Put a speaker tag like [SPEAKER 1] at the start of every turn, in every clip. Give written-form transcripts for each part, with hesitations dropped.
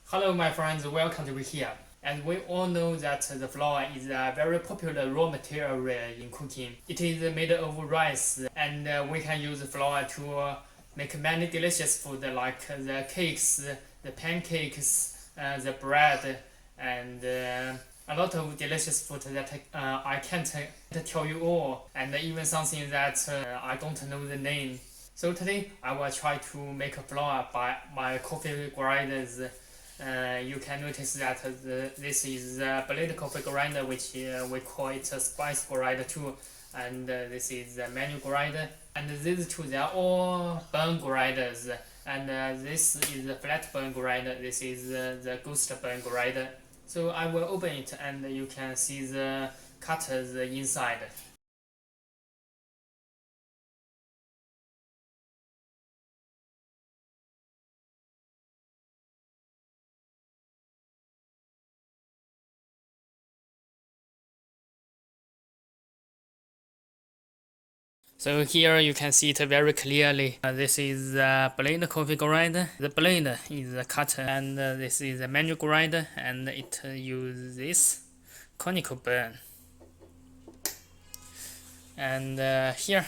[SPEAKER 1] Hello, my friends. Welcome to here. And we all know that the flour is a very popular raw material in cooking. It is made of rice, and we can use flour to make many delicious food like the cakes, the pancakes, the bread, and a lot of delicious food that I can't tell you all, and even something that I don't know the name. So today I will try to make a flour by my coffee grinders. You can notice that this is a blade coffee grinder, which we call it a spice grinder too, and this is a manual grinder. And these two, they are all bone grinders, and this is a flat bone grinder. This is the ghost bone grinder. So I will open it, and you can see the cutters inside. So here you can see it very clearly. This is a blade coffee grinder. The blade is a cutter, and this is a manual grinder, and it uses this conical burn. And here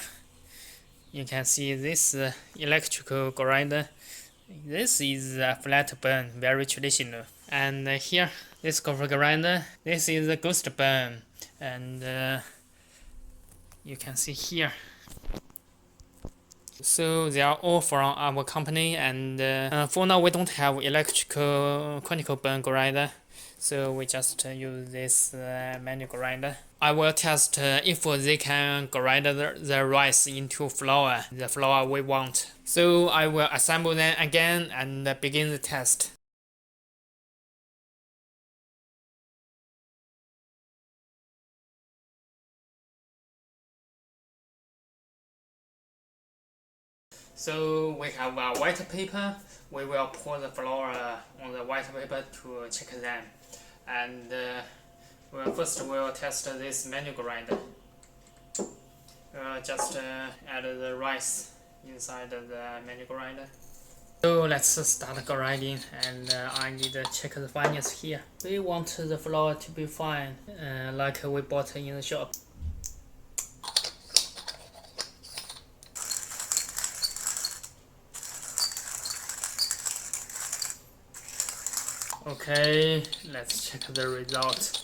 [SPEAKER 1] you can see this electrical grinder. This is a flat burn, very traditional. And here, this coffee grinder, this is a ghost burn, and you can see here. So they are all from our company, and for now we don't have electrical conical burn grinder, so we just use this manual grinder. I will test if they can grind the rice into flour, the flour we want. So I will assemble them again and begin the test. So we have a white paper. We will pour the flour on the white paper to check them. And first we'll test this manual grinder. We'll just add the rice inside the manual grinder. So let's start grinding, and I need to check the fineness here. We want the flour to be fine, like we bought in the shop. Okay, let's check the result.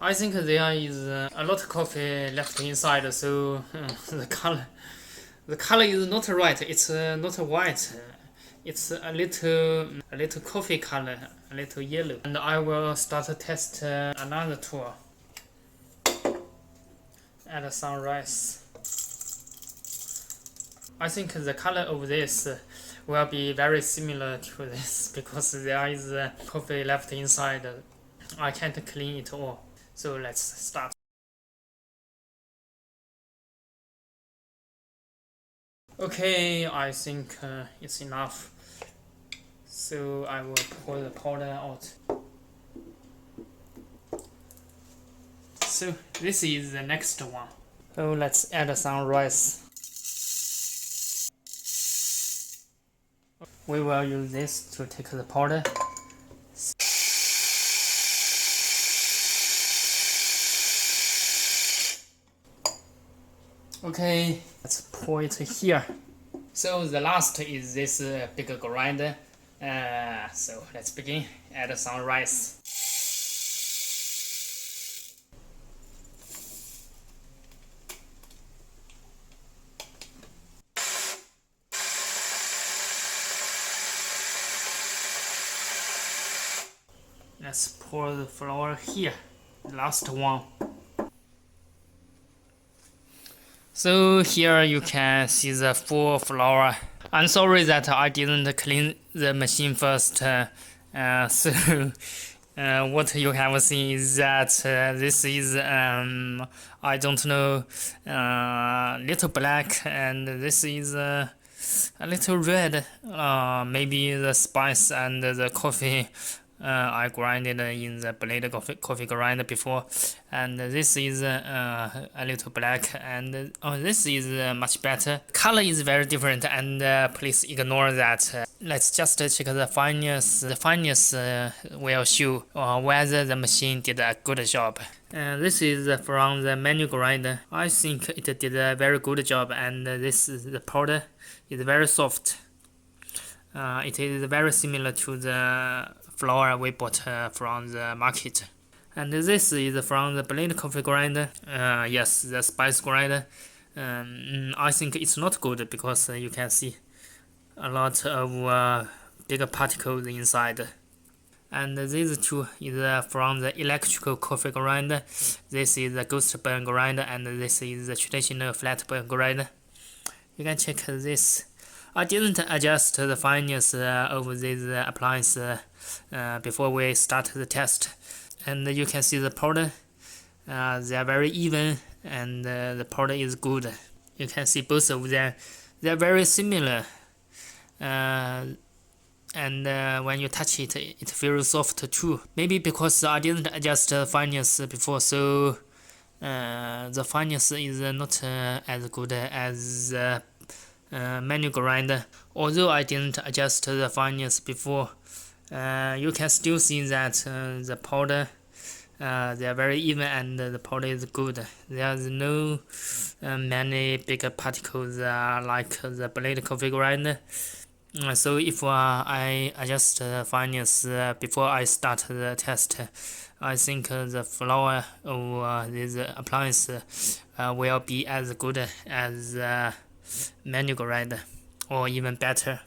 [SPEAKER 1] I think there is a lot of coffee left inside, so the color is not right. It's not white. It's a little coffee color, a little yellow. And I will start to test another tool. Add some rice. I think the color of this will be very similar to this because there is coffee left inside. I can't clean it all. So let's start. Okay, I think it's enough. So I will pour the powder out. So this is the next one. So let's add some rice. We will use this to take the powder. Okay, let's pour it here. So the last is this big grinder. So let's begin. Add some rice. Let's pour the flour here. Last one. So here you can see the full flour. I'm sorry that I didn't clean the machine first. So what you have seen is that this is I don't know, little black, and this is a little red. Maybe the spice and the coffee I grinded in the blade coffee grinder before, and this is a little black, and this is much better. Color is very different, and please ignore that. Let's just check the fineness. The fineness will show whether the machine did a good job. This is from the manual grinder. I think it did a very good job, and this is the powder is very soft. It is very similar to the flour we bought from the market. And this is from the blade coffee grinder. Yes, the spice grinder. I think it's not good because you can see a lot of bigger particles inside. And these two is from the electrical coffee grinder. This is the ghost burn grinder, and this is the traditional flat burn grinder. You can check this. I didn't adjust the fineness of this appliance before we start the test, and you can see the powder. They are very even, and the powder is good. You can see both of them. They are very similar, and when you touch it, it feels soft too. Maybe because I didn't adjust the fineness before, so the fineness is not as good as manual grinder. Although I didn't adjust the fineness before, you can still see that the powder they are very even, and the powder is good. There's no many bigger particles like the blade coffee grinder. So if I adjust the fineness before I start the test, I think the flour of this appliance will be as good as manual grinder, or even better.